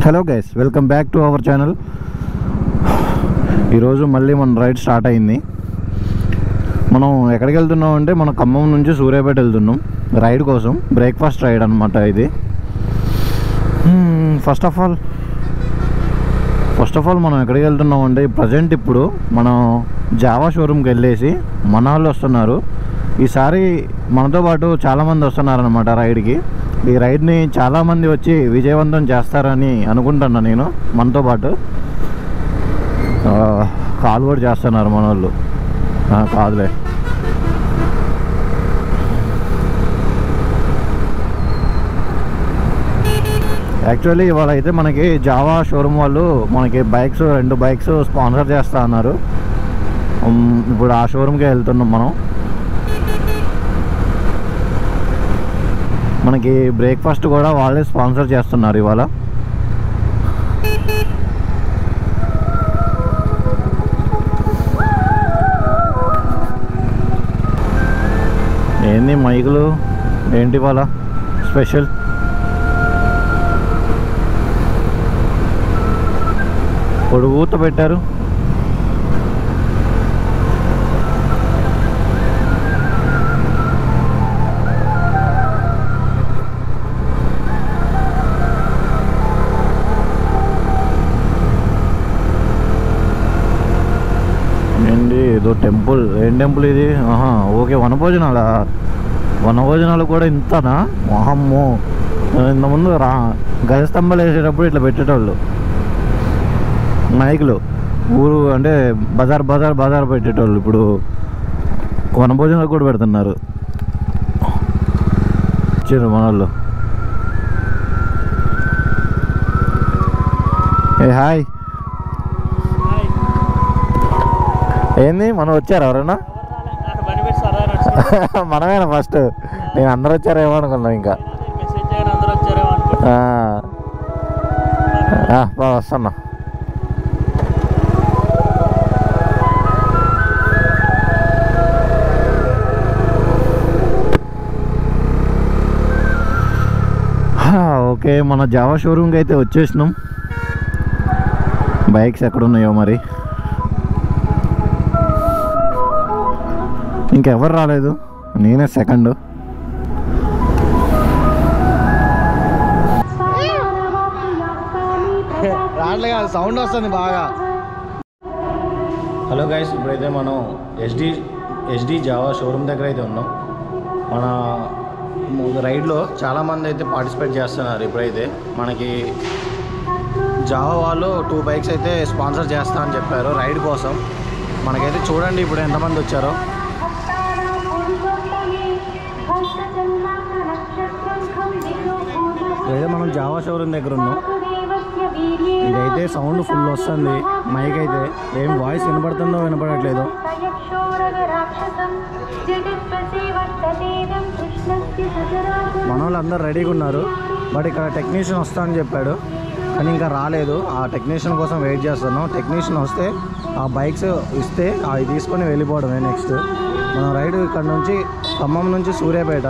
Hello guys, welcome back to our channel. ఈరోజు మళ్ళీ మన రైడ్ స్టార్ట్ అయింది. మనం ఎక్కడికి వెళ్తున్నాం అంటే మన ఖమ్మం నుంచి సూర్యాపేట వెళ్తున్నాం రైడ్ కోసం. బ్రేక్ఫాస్ట్ రైడ్ అనమాట ఇది. ఫస్ట్ ఆఫ్ ఆల్ మనం ఎక్కడికి వెళ్తున్నాం అంటే ప్రజెంట్ ఇప్పుడు మనం జావా షోరూమ్కి వెళ్ళేసి మన వాళ్ళు వస్తున్నారు. ఈసారి మనతో పాటు చాలామంది వస్తున్నారనమాట రైడ్కి. ఈ రైడ్ని చాలామంది వచ్చి విజయవంతం చేస్తారని అనుకుంటున్నా నేను. మనతో పాటు కాల్ కూడా చేస్తున్నారు మన వాళ్ళు. కాదులే, యాక్చువల్లీ ఇవాళ అయితే మనకి జావా షోరూమ్ వాళ్ళు మనకి రెండు బైక్స్ స్పాన్సర్ చేస్తా అన్నారు. ఇప్పుడు ఆ షోరూమ్కే వెళ్తున్నాం మనం. మనకి బ్రేక్ఫాస్ట్ కూడా వాళ్ళే స్పాన్సర్ చేస్తున్నారు ఇవాళ. ఏంది మైకులు ఏంటి ఇవాళ స్పెషల్? పొడుగుత పెట్టారు. ఏంటి ఏదో టెంపుల్. ఏం టెంపుల్ ఇది? ఓకే, వనభోజనాలు కూడా ఇంతనా? మహమ్మో, ఇంతకుముందు గజస్తంభాలు వేసేటప్పుడు ఇట్లా పెట్టేటోళ్ళు మైకులు. ఊరు అంటే బజార్ పెట్టేటోళ్ళు. ఇప్పుడు వనభోజనాలు కూడా పెడుతున్నారు. వచ్చారు మన వాళ్ళు. హాయ్. ఏంది మనం వచ్చారు ఎవరన్నా? మనమేనా ఫస్ట్? నేను అందరు వచ్చారేమో అనుకున్నా. ఇంకా వస్తున్నా. ఓకే, మన జావా షోరూమ్కి అయితే వచ్చేసినాం. బైక్స్ ఎక్కడున్నాయో మరి. ఇంకెవరు రాలేదు, నేనే సెకండ్. రావట్లే, సౌండ్ వస్తుంది బాగా. హలో గైస్, ఇప్పుడైతే మనం ఎస్డి జావా షోరూమ్ దగ్గర అయితే ఉన్నాం. మన రైడ్లో చాలామంది అయితే పార్టిసిపేట్ చేస్తున్నారు. ఇప్పుడైతే మనకి జావా వాళ్ళు 2 బైక్స్ అయితే స్పాన్సర్ చేస్తా అని చెప్పారు రైడ్ కోసం. మనకైతే చూడండి ఇప్పుడు ఎంతమంది వచ్చారో. ఇదైతే మనం జావా షోరూమ్ దగ్గర ఉన్నాం. ఇదైతే సౌండ్ ఫుల్ వస్తుంది. మైక్ అయితే ఏం వాయిస్ వినపడుతుందో వినపడట్లేదు. మన వాళ్ళందరూ రెడీగా ఉన్నారు. బట్ ఇక్కడ టెక్నీషియన్ వస్తా అని చెప్పాడు, కానీ ఇంకా రాలేదు. ఆ టెక్నీషియన్ కోసం వెయిట్ చేస్తున్నాం. టెక్నీషియన్ వస్తే ఆ బైక్స్ ఇస్తే అవి తీసుకొని వెళ్ళిపోవడమే నెక్స్ట్. మనం రైడ్ ఇక్కడ నుంచి ఖమ్మం నుంచి సూర్యాపేట.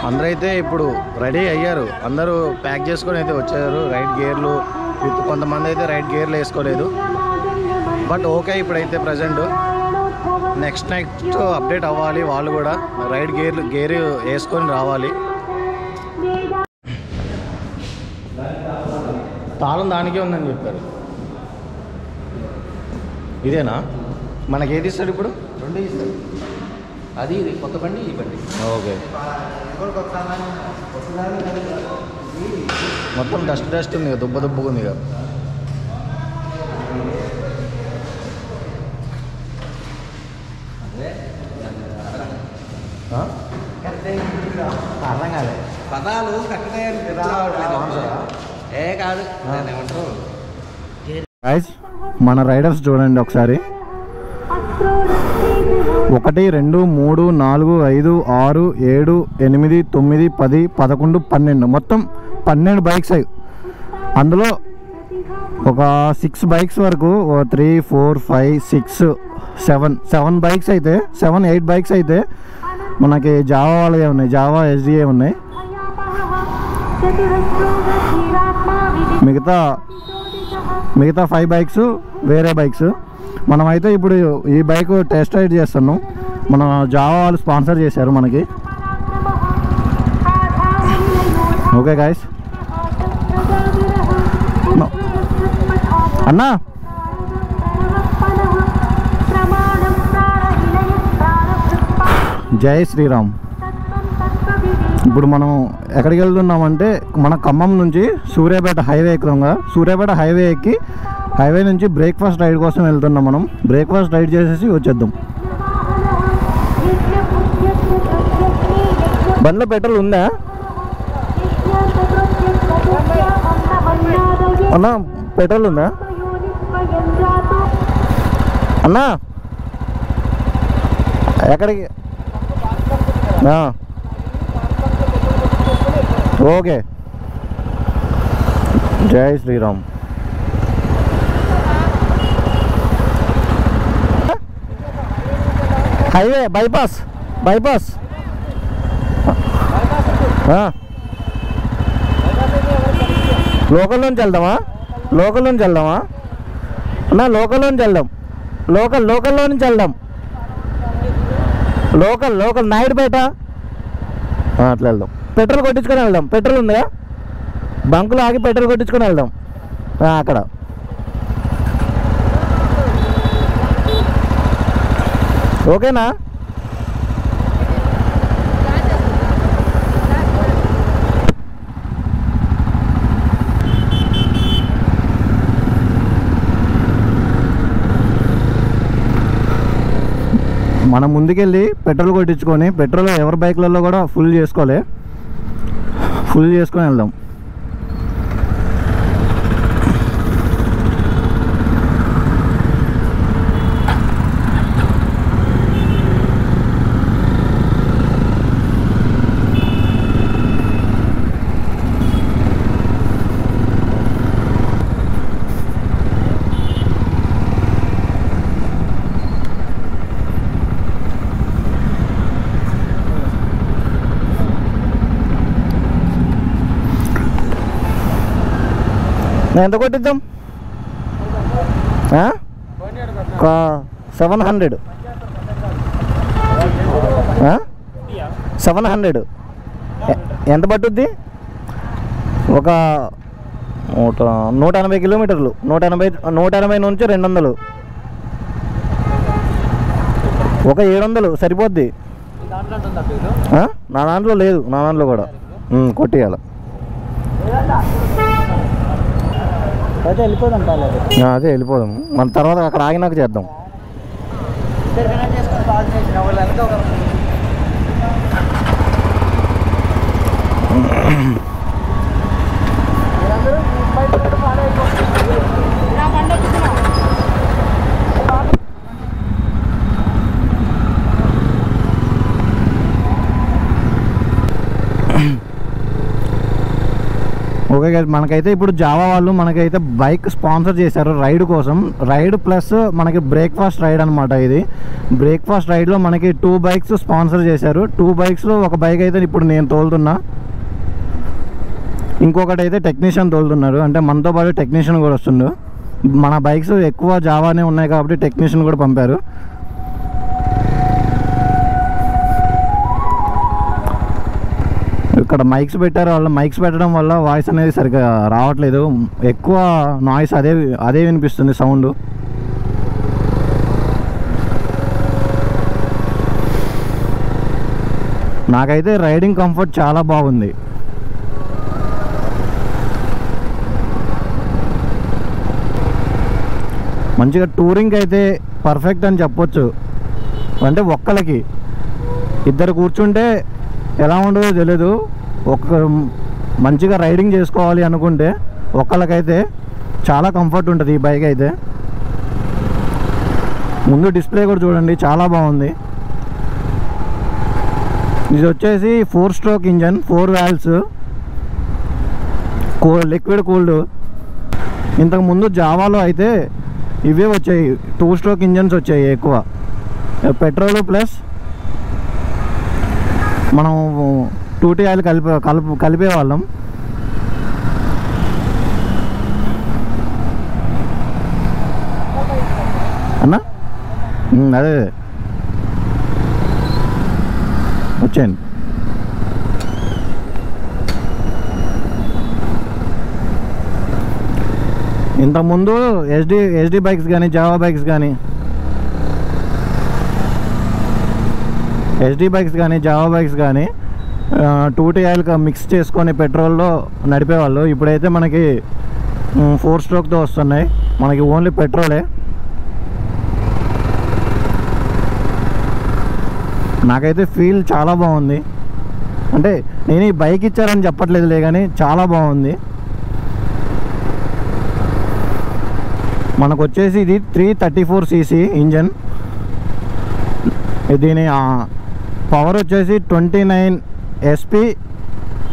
అందరైతే ఇప్పుడు రెడీ అయ్యారు. అందరూ ప్యాక్ చేసుకొని అయితే వచ్చారు. రైడ్ గేర్లు కొంతమంది అయితే రైడ్ గేర్లు వేసుకోలేదు. బట్ ఓకే, ఇప్పుడైతే ప్రజెంట్ నెక్స్ట్ అప్డేట్ అవ్వాలి. వాళ్ళు కూడా రైడ్ గేర్ వేసుకొని రావాలి. తాళం దానికే ఉందని చెప్పారు. ఇదేనా మనకి ఏది ఇస్తాడు ఇప్పుడు? 2 ఇస్తాడు. అది ఇది కొత్త బండి, ఈ బండి. ఓకే, మొత్తం డస్ట్ ఉంది కదా, దుబ్బగా ఉంది కదా. అర్థం కాలే, పదాలు కరెక్టే కాదు ఏమంటారు. గైస్, మన రైడర్స్ చూడండి ఒకసారి. 1 2 3 4 5 6 7 8 9 10 11 12 మొత్తం 12 బైక్స్ అయ్యి. అందులో ఒక 6 బైక్స్ వరకు 3 4 5 6 7 బైక్స్ అయితే 7-8 బైక్స్ అయితే మనకి జావా వాళ్ళే ఉన్నాయి, జావా ఎస్డిఏ ఉన్నాయి. మిగతా 5 బైక్స్ వేరే బైక్స్. మనమైతే ఇప్పుడు ఈ బైక్ టెస్ట్ రైడ్ చేస్తున్నాం. మన జావా వాళ్ళు స్పాన్సర్ చేశారు మనకి. Okay guys. అన్నా జై శ్రీరామ్. ఇప్పుడు మనం ఎక్కడికి వెళ్తున్నామంటే మన ఖమ్మం నుంచి సూర్యాపేట హైవే ఎక్కుదాంగా. సూర్యాపేట హైవే ఎక్కి హైవే నుంచి బ్రేక్ఫాస్ట్ రైడ్ కోసం వెళ్తున్నాం. మనం బ్రేక్ఫాస్ట్ రైడ్ చేసేసి వచ్చేద్దాం. బండ్లో పెట్రోల్ ఉందా అన్నా? పెట్రోల్ ఉందా అన్నా? ఎక్కడికి? ఓకే. జై శ్రీరామ్. హైవే బైపాస్ లోకల్ నుంచి వెళ్దామా అన్నా? లోకల్లో నుంచి వెళ్దాం. లోకల్లో నుంచి వెళ్దాం. లోకల్ నాయుడుపేట అట్లా వెళ్దాం. పెట్రోల్ కొట్టించుకొని వెళ్దాం. పెట్రోల్ ఉందా? బంకులో ఆగి పెట్రోల్ కొట్టించుకొని వెళ్దాం. అక్కడ ఓకేనా? మనం ముందుకెళ్ళి పెట్రోల్ కొట్టించుకొని, పెట్రోల్ ఎవరి బైక్లలో కూడా ఫుల్ చేసుకొని వెళ్దాం. ఎంత కొట్టిద్దాం? 700. 700 ఎంత పట్టుద్ది? ఒక 180 కిలోమీటర్లు. 180 నుంచి 200. ఒక 700 సరిపోద్ది. నా దాంట్లో లేదు. నా దాంట్లో కూడా కొట్టియాలి. అదే వెళ్ళిపోదాం. మన తర్వాత అక్కడ ఆగినాక చేద్దాం. ఓకే గాయ్స్, మనకైతే ఇప్పుడు జావా వాళ్ళు మనకైతే బైక్ స్పాన్సర్ చేశారు రైడ్ కోసం. రైడ్ ప్లస్ మనకి బ్రేక్ఫాస్ట్ రైడ్ అనమాట. ఇది బ్రేక్ఫాస్ట్ రైడ్లో మనకి 2 బైక్స్ స్పాన్సర్ చేశారు. 2 బైక్స్లో ఒక బైక్ అయితే ఇప్పుడు నేను తోలుతున్నా, ఇంకొకటి అయితే టెక్నీషియన్ తోలుతున్నారు. అంటే మనతో పాటు టెక్నీషియన్ కూడా వస్తుండు. మన బైక్స్ ఎక్కువ జావానే ఉన్నాయి కాబట్టి టెక్నీషియన్ కూడా పంపారు. ఇక్కడ మైక్స్ పెట్టారు. వాళ్ళు మైక్స్ పెట్టడం వల్ల వాయిస్ అనేది సరిగ్గా రావట్లేదు. ఎక్కువ నాయిస్ అదే వినిపిస్తుంది సౌండ్. నాకైతే రైడింగ్ కంఫర్ట్ చాలా బాగుంది. మంచిగా టూరింగ్ అయితే పర్ఫెక్ట్ అని చెప్పొచ్చు. అంటే ఒక్కలకి, ఇద్దరు కూర్చుంటే ఎలా ఉండదో తెలియదు. మంచిగా రైడింగ్ చేసుకోవాలి అనుకుంటే ఒక్కళ్ళకైతే చాలా కంఫర్ట్ ఉంటుంది ఈ బైక్ అయితే. ముందు డిస్ప్లే కూడా చూడండి, చాలా బాగుంది. ఇది వచ్చేసి 4 stroke engine, 4 valves, liquid cooled. ఇంతకుముందు జావాలో అయితే ఇవే వచ్చాయి, 2 స్ట్రోక్ ఇంజన్స్ వచ్చాయి ఎక్కువ. పెట్రోల్ ప్లస్ మనం 2T ఆయిల్ కలిపేవాళ్ళం. అన్నా అదే వచ్చేయండి. ఇంతకుముందు ఎస్డి బైక్స్ కానీ జావా బైక్స్ కానీ జావా బైక్స్ కానీ 2T ఆయిల్ మిక్స్ చేసుకొని పెట్రోల్లో నడిపేవాళ్ళు. ఇప్పుడైతే మనకి 4 స్ట్రోక్తో వస్తున్నాయి, మనకి ఓన్లీ పెట్రోలే. నాకైతే ఫీల్ చాలా బాగుంది. అంటే నేను ఈ బైక్ ఇచ్చారని చెప్పట్లేదులే కానీ చాలా బాగుంది. మనకు వచ్చేసి ఇది 334cc ఇంజన్. దీని పవర్ వచ్చేసి 29 SP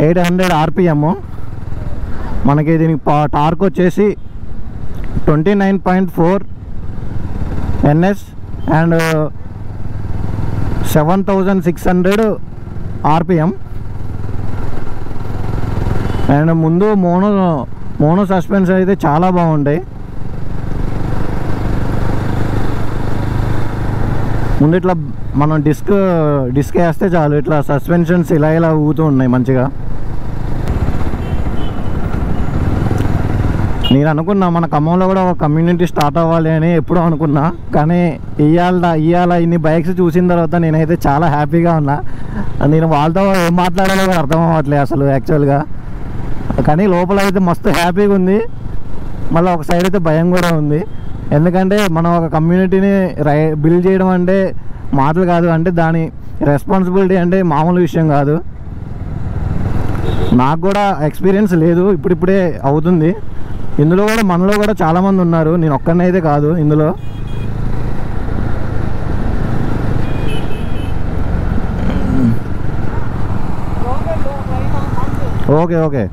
800 RPM. మనకి దీనికి టార్క్ వచ్చేసి 29.4 NS అండ్ 7600 RPM. అండ్ ముందు మోనో సస్పెన్షన్ అయితే చాలా బాగుంటాయి. ముందు ఇట్లా మనం డిస్క్ వేస్తే చాలు, ఇట్లా సస్పెన్షన్స్ ఇలా ఊగుతూ ఉన్నాయి మంచిగా. నేను అనుకున్నా మన ఖమ్మంలో కూడా ఒక కమ్యూనిటీ స్టార్ట్ అవ్వాలి అని ఎప్పుడూ అనుకున్నా, కానీ ఇవాళ ఇన్ని బైక్స్ చూసిన తర్వాత నేనైతే చాలా హ్యాపీగా ఉన్నా. నేను వాళ్ళతో ఏం మాట్లాడాలో కూడా అర్థం అవ్వట్లేదు అసలు యాక్చువల్గా. కానీ లోపల అయితే మస్తు హ్యాపీగా ఉంది, మళ్ళీ ఒక సైడ్ అయితే భయం కూడా ఉంది. ఎందుకంటే మనం ఒక కమ్యూనిటీని బిల్డ్ చేయడం అంటే మాటలు కాదు, అంటే దాని రెస్పాన్సిబిలిటీ అంటే మామూలు విషయం కాదు. నాకు కూడా ఎక్స్పీరియన్స్ లేదు, ఇప్పుడిప్పుడే అవుతుంది. ఇందులో కూడా మనలో కూడా చాలామంది ఉన్నారు, నేను ఒక్కడినైతే కాదు ఇందులో. ఓకే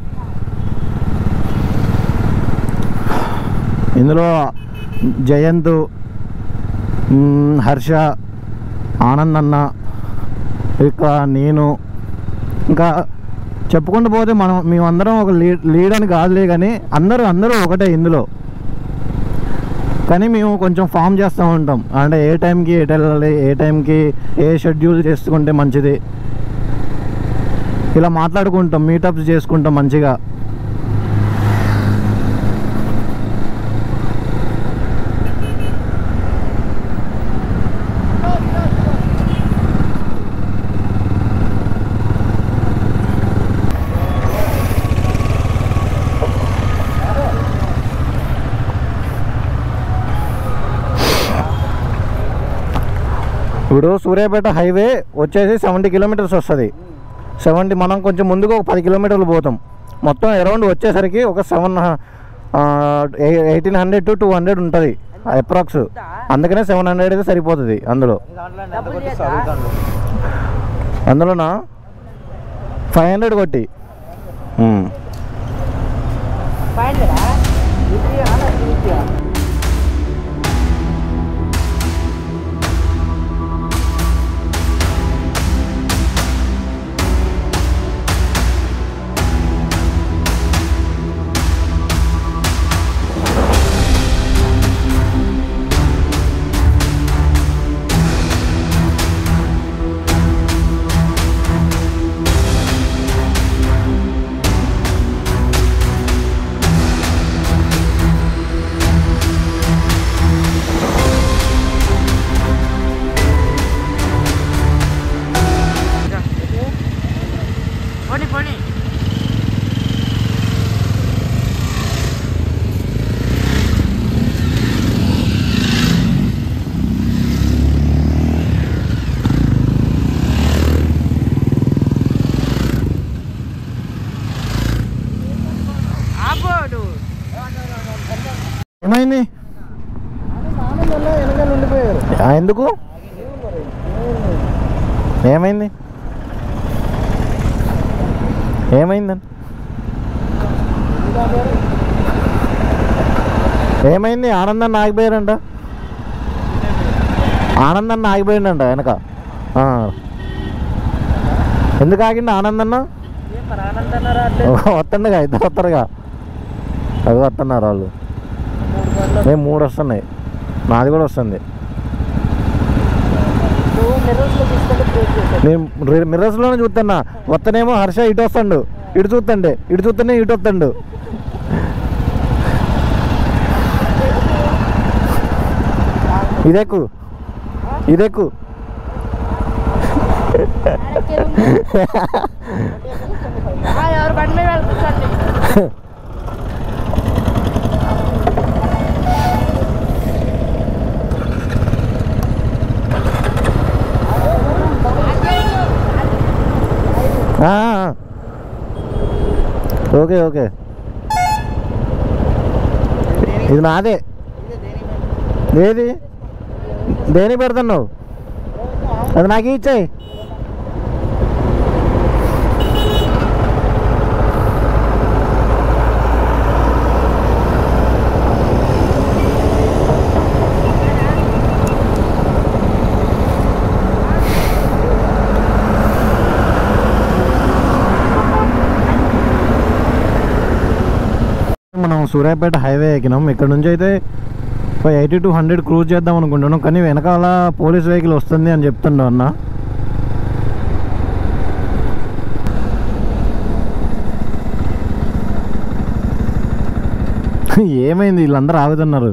ఇందులో జయంత్, హర్ష, ఆనంద్ అన్న, ఇక నేను, ఇంకా చెప్పుకుంటూ పోతే మేమందరం ఒక లీడ్ అని కాదులే, కానీ అందరూ ఒకటే ఇందులో. కానీ మేము కొంచెం ఫామ్ చేస్తూ ఉంటాం, అంటే ఏ టైంకి ఎటు వెళ్ళాలి, ఏ టైంకి ఏ షెడ్యూల్ చేసుకుంటే మంచిది, ఇలా మాట్లాడుకుంటాం, మీటప్స్ చేసుకుంటాం మంచిగా. ఇప్పుడు సూర్యాపేట హైవే వచ్చేసి 70 కిలోమీటర్స్ వస్తుంది. 70 మనం కొంచెం ముందుకు ఒక 10 కిలోమీటర్లు పోతాం. మొత్తం అరౌండ్ వచ్చేసరికి ఒక 1800 to 200 ఉంటుంది అప్రాక్స్. అందుకనే 700 అయితే సరిపోతుంది. అందులోనా 500 కొట్టి ఏమైంది? ఎందుకు ఏమైంది? ఏమైందని ఏమైంది? ఆనందాన్ని ఆగిపోయారంట. ఆనందాన్ని ఆగిపోయిందంట వెనక. ఎందుకు ఆగిండి ఆనందన్న? వస్తుండగా ఇద్దరు వస్తారుగా, అది వస్తున్నారు వాళ్ళు. మేము 3 వస్తున్నాయి. నాది కూడా వస్తుంది. నేను మిర్రర్స్లోనే చూస్తున్నా. వస్తనేమో హర్ష ఇటు వస్తాడు, ఇటు చూస్తాండే, ఇటు చూస్తేనే ఇటు వస్తాడు. ఇదెక్కు ఇదెక్కు. ఓకే ఓకే, ఇది నాదే. ఏది దేనికి పెడుతున్నావు? అది నాకు ఇచ్చాయి. మనం సూర్యాపేట హైవే ఎక్కినాం. ఇక్కడ నుంచి అయితే 80 to 100 క్రూజ్ చేద్దాం అనుకుంటున్నాం. కానీ వెనకాల పోలీస్ వెహికల్ వస్తుంది అని చెప్తుండ అన్న. ఏమైంది? వీళ్ళందరూ ఆగుతున్నారు.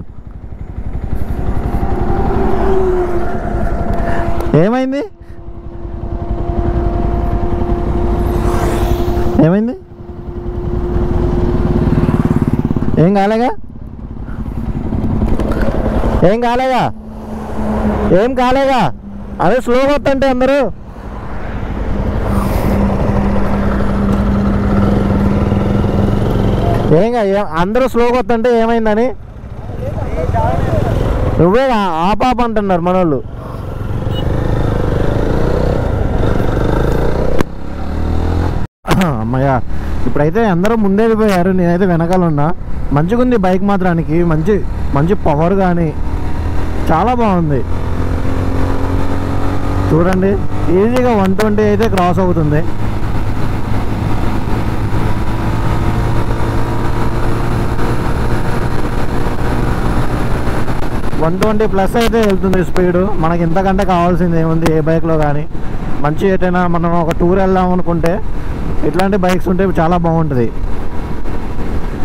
ఏమైంది? ఏమైంది? ఏం కాలేగా? ఏం కాలేగా? ఏం కాలేగా? అదే స్లోగా వస్తుంటే అందరూ. అందరూ స్లోగా వస్తుంటే ఏమైందని నువ్వే ఆ పాప అంటున్నారు మనోళ్ళు. అమ్మయ్య, ఇప్పుడైతే అందరూ ముందే వెళ్ళిపోయారు. నేనైతే వెనకాల ఉన్నా. మంచిగా ఉంది బైక్ మాత్రానికి. మంచి మంచి పవర్ కానీ చాలా బాగుంది. చూడండి, ఈజీగా 120 అయితే క్రాస్ అవుతుంది. +120 అయితే వెళ్తుంది స్పీడు. మనకి ఇంతకంటే కావాల్సింది ఏముంది ఏ బైక్లో కానీ. మంచి ఎటైనా మనం ఒక టూర్ వెళ్దాం అనుకుంటే ఇట్లాంటి బైక్స్ ఉంటే చాలా బాగుంటుంది.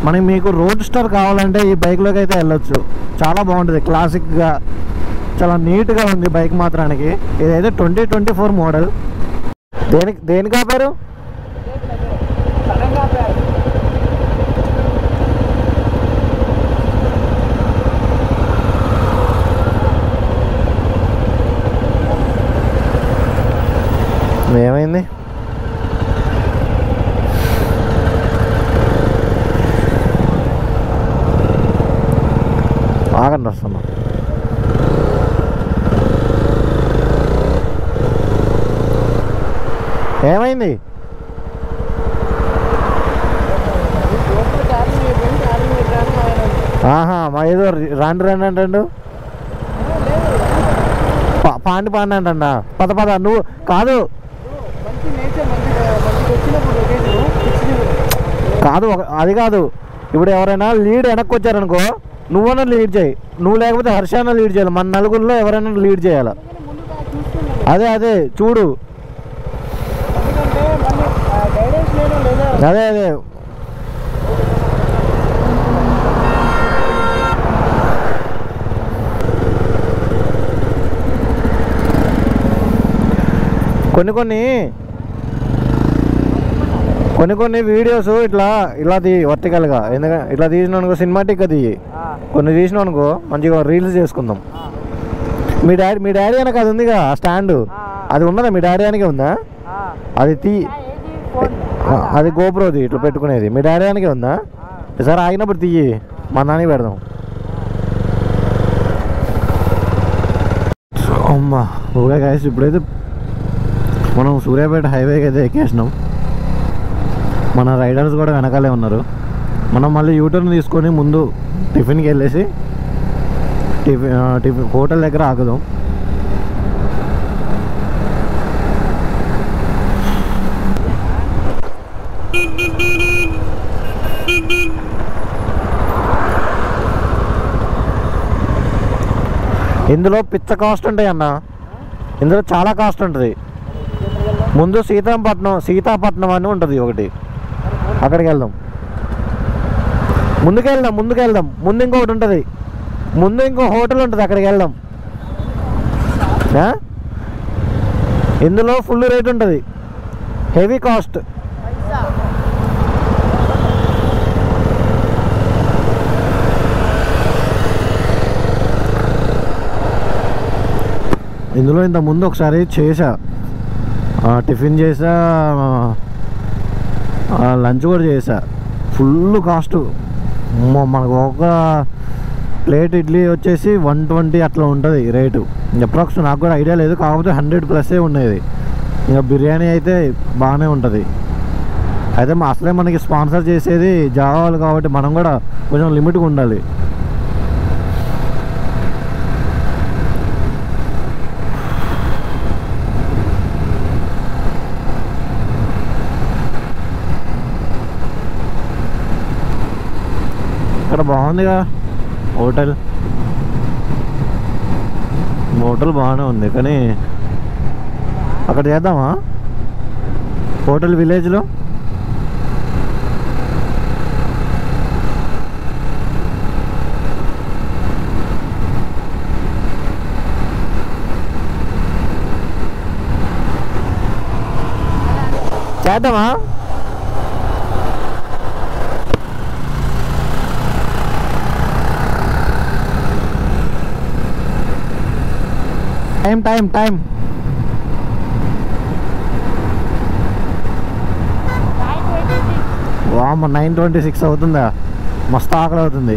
మనకి మీకు రోడ్ స్టార్ కావాలంటే ఈ బైక్లోకి అయితే వెళ్ళొచ్చు. చాలా బాగుంటుంది, క్లాసిక్గా చాలా నీట్గా ఉంది బైక్ మాత్రానికి. ఇదైతే 2024 మోడల్. దేనికి ఆపారు? ఏమైంది? ఆగండి, వస్తున్నా. ఏమైంది? మా ఏదో రండి అంటాడు. పాండి అంటండా. పద నువ్వు కాదు అది కాదు. ఇప్పుడు ఎవరైనా లీడ్ వెనక్కి వచ్చారనుకో, నువ్వన్నా లీడ్ చేయి. నువ్వు లేకపోతే హర్షాన లీడ్ చేయాలి. మన నలుగురిలో ఎవరైనా లీడ్ చేయాలి. అదే చూడు. అదే కొన్ని వీడియోస్ ఇట్లా వర్టికల్గా, ఎందుకంటే ఇట్లా తీసిన అనుకో సినిమాటిక్గా తీయి. కొన్ని తీసిన అనుకో మంచిగా రీల్స్ చేసుకుందాం. మీ డాడీ అనక అది ఉందిగా ఆ స్టాండ్, అది ఉన్నదా? మీ డాడీ అనకే ఉందా? అది గోప్రోది ఇట్లా పెట్టుకునేది. మీ డాడీ అనకే ఉందా? సరే ఆగినప్పుడు తీయి, మా నాన్నకి పెడదాం. అమ్మా ఓకే గైస్, ఇప్పుడైతే మనం సూర్యాపేట హైవేకి అయితే ఎక్కేసినాం. మన రైడర్స్ కూడా వెనకాలే ఉన్నారు. మనం మళ్ళీ యూటర్న్ తీసుకొని ముందు టిఫిన్కి వెళ్ళేసి టిఫిన్ హోటల్ దగ్గర ఆగుదాం. ఇందులో పిచ్చ కాస్ట్ ఉంటాయి అన్న, ఇందులో చాలా కాస్ట్ ఉంటుంది. ముందు సీతాపట్నం అని ఉంటుంది ఒకటి, అక్కడికి వెళ్దాం. ముందుకెళ్దాం. ముందు ఇంకొకటి ఉంటుంది, ముందు ఇంకో హోటల్ ఉంటుంది, అక్కడికి వెళ్దాం. ఇందులో ఫుల్ రేట్ ఉంటుంది, హెవీ కాస్ట్. ఇందులో ఇంత ముందు ఒకసారి చేసా, టిఫిన్ చేసా, లంచ్ కూడా చేసా. Full cost. మనకు ఒక ప్లేట్ ఇడ్లీ వచ్చేసి 120 అట్లా ఉంటుంది రేటు. అప్రాక్స్ నాకు కూడా ఐడియా లేదు, కాకపోతే 100+ ఉండేది. ఇంకా బిర్యానీ అయితే బాగానే ఉంటుంది. అయితే అసలే మనకి స్పాన్సర్ చేసేది జావా వాళ్ళు కాబట్టి మనం కూడా కొంచెం లిమిట్గా ఉండాలి. ఇక్కడ బాగుందిగా హోటల్ బాగానే ఉంది, కానీ అక్కడ చేద్దామా హోటల్ విలేజ్లో? చేద్దామా? టైం వామ్మ 9:26 అవుతుందా? మస్తు ఆకలి అవుతుంది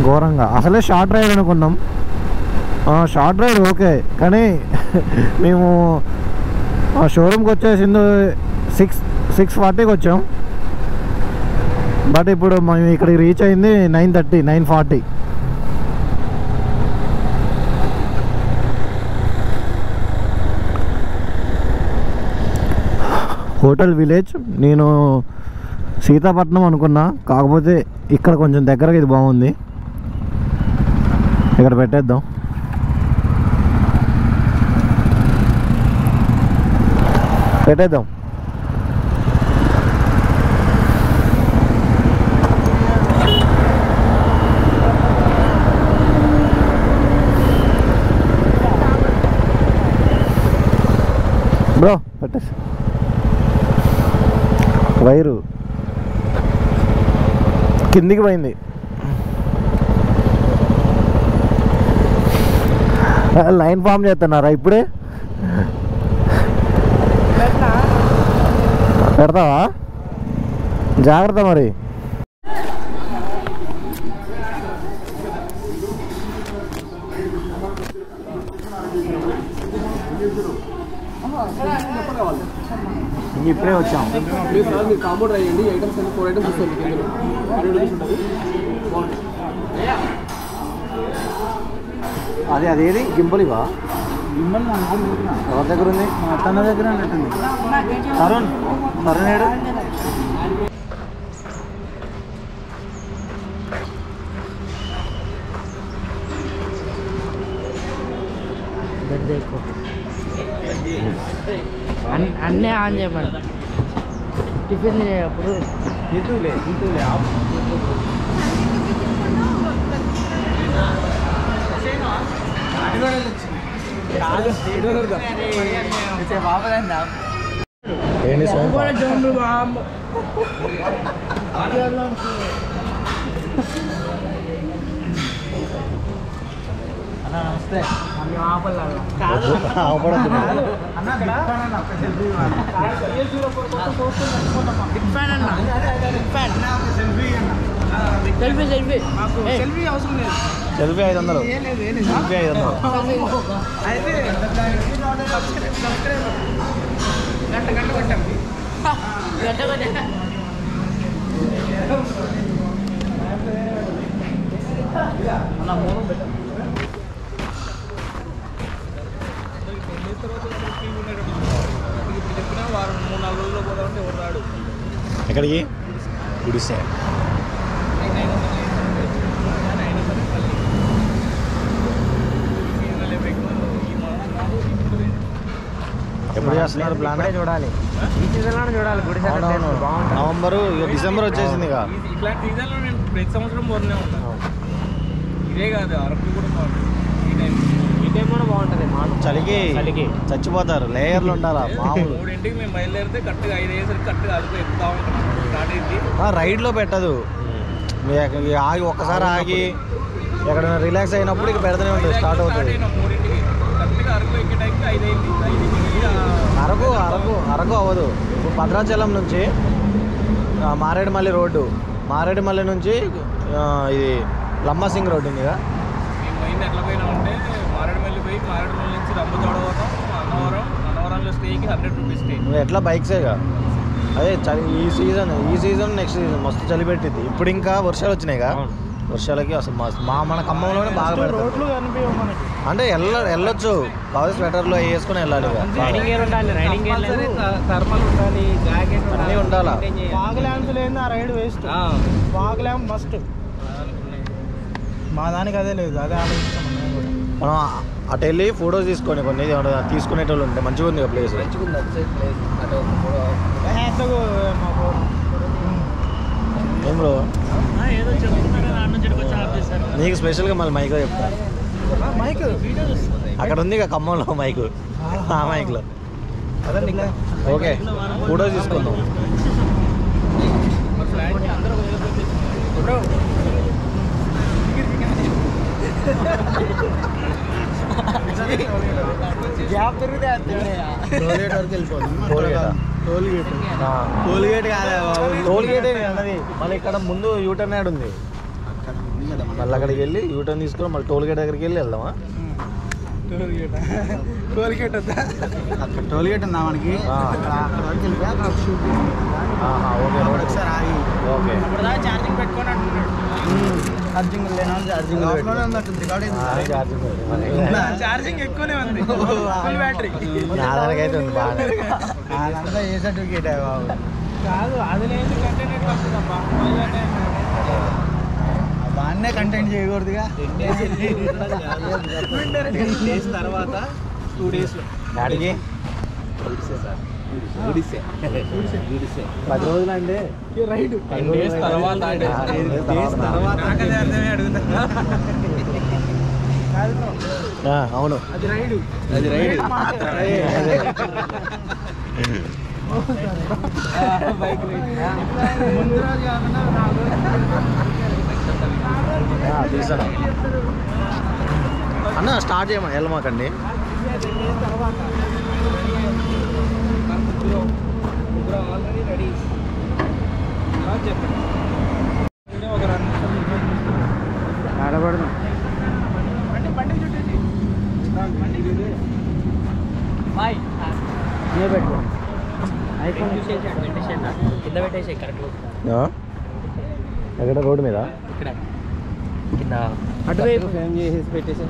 ఘోరంగా. అసలే షార్ట్ రైడ్ అనుకున్నాం. షార్ట్ రైడ్ ఓకే, కానీ మేము షోరూమ్కి వచ్చేసింది 6:40కి వచ్చాం. బట్ ఇప్పుడు మేము ఇక్కడికి రీచ్ అయింది 9:40. Hotel village. నేను సీతాపట్నం అనుకున్నా, కాకపోతే ఇక్కడ కొంచెం దగ్గరగా ఇది బాగుంది, ఇక్కడ పెట్టేద్దాం. బ్రో పెట్టేసి వైరు కిందికి పోయింది. లైన్ ఫామ్ చేస్తున్నారా ఇప్పుడే? పెడతావా? జాగ్రత్త మరి. ఇప్పుడే వచ్చాం. కాంబో ట్రై చేయండి. ఐటమ్స్ అన్ని 4 ఐటమ్స్ వస్తుంది. అదేది గింబల్ ఇవా? ఎవరి దగ్గర ఉంది? తన దగ్గర ఉన్నట్టుంది. తరుణ్ ఏడు? అన్నీ ఆన్ చేయమని టిఫిన్ తినేటప్పుడు నమస్తే. సెల్ఫీ 500. ఎక్కడికి? గుడిసే. ఎప్పుడు చేస్తున్నారు ప్లాన్? చూడాలి, ఈ సీజన్లోనే చూడాలి. గుడిసెల అవునవును, బాగుంటుంది. నవంబరు డిసెంబర్ వచ్చేసింది ఇక. ఇట్లాంటి సీజన్లో నేను ప్రతి సంవత్సరం పోతూనే ఉంటాను. ఇదే కాదు, అరకు కూడా బాగుంటుంది ఈ టైం కూడా బాగుంటుంది. చలికి చచ్చిపోతారు, లేయర్లు ఉండాలా మామూలు. 3ంటికి మేము బయలుదేరితే కరెక్ట్గా 5 అయ్యేసరికి కరెక్ట్గా అరకు ఎక్కుతా ఉంటాం. స్టార్ట్ అయింది రైడ్లో పెట్టదు, ఆగి ఒక్కసారి ఆగి ఎక్కడైనా రిలాక్స్ అయినప్పుడు ఇక పెడతానే ఉంటుంది, స్టార్ట్ అవుతుంది. 3ంటికి కరెక్ట్గా అరకు ఎక్కే టైంకి 5 అయింది. అరకు అవ్వదు. ఇప్పుడు భద్రాచలం నుంచి మారేడుమల్లి రోడ్డు, మారేడుమల్లి నుంచి ఇది లంబాసింగ్ రోడ్డు ఉందిగా. మేము మైండ్ ఎట్లా పోయినా ఉంటే మారేడుమల్లి పోయి మారేడుమల్లి నుంచి రంపచోడవరం, అన్నవరంలో స్టేకి 100 రూపీస్ స్టే. నువ్వు ఎట్లా బైక్సేగా. అదే చలి ఈ సీజన్ నెక్స్ట్ సీజన్ మస్తు చలి పెట్టింది. ఇప్పుడు ఇంకా వర్షాలు వచ్చినాయిగా, వర్షాలకి అసలు మన ఖమ్మంలోనే బాగా పెడతారు. అంటే వెళ్ళొచ్చు, కావాలి స్వెటర్లో వేసుకొని వెళ్ళాలి. రైడింగ్ గేర్ ఉండాలి, రైడింగ్ గేర్ థర్మల్ ఉండాలి, జాకెట్ అన్నీ ఉండాలా. ఫాగ్ ల్యాంప్స్ లేదు, ఆ ride waste. Fog lamp must. మా దానికి అదే లేదు, అదే ఆలోచిస్తాం మనం అటు వెళ్ళి ఫొటోస్ తీసుకొని కొన్ని తీసుకునేటోళ్ళు ఉంటే మంచిగా ఉంది ప్లేస్. ఏం బ్రో నీకు స్పెషల్గా మళ్ళీ మైక్లో చెప్తాను. మైక్ అక్కడ ఉంది ఇక ఖమ్మంలో మైక్, ఆ మైక్లో. ఓకే, ఫొటోస్ తీసుకుందాం. టోల్గేట్ అన్నది మళ్ళీ ఇక్కడ ముందు యూటర్న్ యాడ్ ఉంది, మళ్ళీ అక్కడికి వెళ్ళి యూటర్న్ తీసుకొని మళ్ళీ టోల్గేట్ దగ్గరికి వెళ్ళి వెళ్దామా? టోల్గేట్ ఉందా మనకి? Okay okay. ఛార్జింగ్ పెట్టుకొని అంటున్నాడు. ఛార్జింగ్ ఎక్కువనే ఉంది, ఫుల్ బ్యాటరీ. నా దానికైతే ఉంది బాగా. అదంతా ఏ సర్టిఫికేట్ బాబు కాదు, అది లేదు కంటెంట్ వస్తుందమ్మా. బాగానే కంటెంట్ చేయకూడదుగా. 10 days తర్వాత 2 days డాడీకి 10 రోజులు అంటే రైడ్ 10 days తర్వాత అర్థమే అడుగుతా. అవును, అది రైడ్. బైక్ ముందు రోజు కాకుండా 4 రోజులు తీసాను అన్న. స్టార్ట్ చేయమా వెళ్ళమాకండి. ఆల్రెడీ రెడీ చెప్పండి. ఒక ఆడబడదాం. బండి చుట్టేసి బాయ్ పెట్టు. ఐఫోన్ కింద పెట్టేసి కరెక్ట్ ఎక్కడ రోడ్డు మీద ఇక్కడ కింద అటువైపు ఫ్రేమ్ చేసేసి పెట్టేసి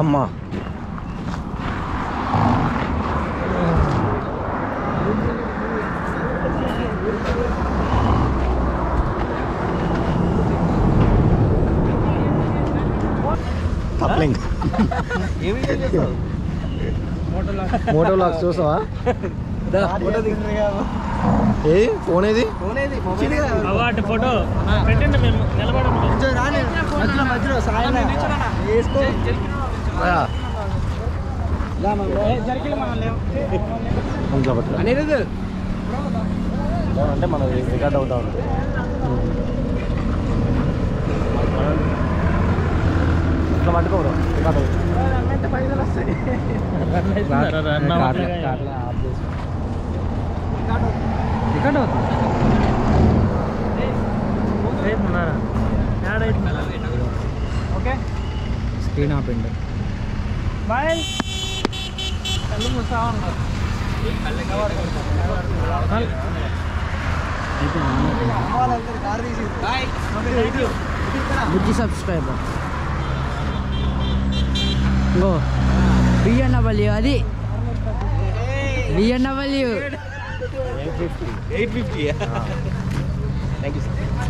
అమ్మా. కప్లింగ్ మోటో లాక్స్ చూసావా? ఏది ఫోన్ ఏది? ఫోటో పెట్టండి, మేము నిలబడము. అంటే మన రికార్డ్ అవుతా ఉంది. ఇట్లా పట్టుకోరు రికార్డ్ అవుతుంది. రికార్డ్ అవుతుంది. ఓకే, స్క్రీన్ ఆపండి. బాయ్. కళ్ళు మూసా ఉన్నారు. బుజ్జి సబ్స్క్రైబర్ గో బిఎన్డబ్ల్యూ, అది బిఎన్డబ్ల్యూ 850. Thank you sir.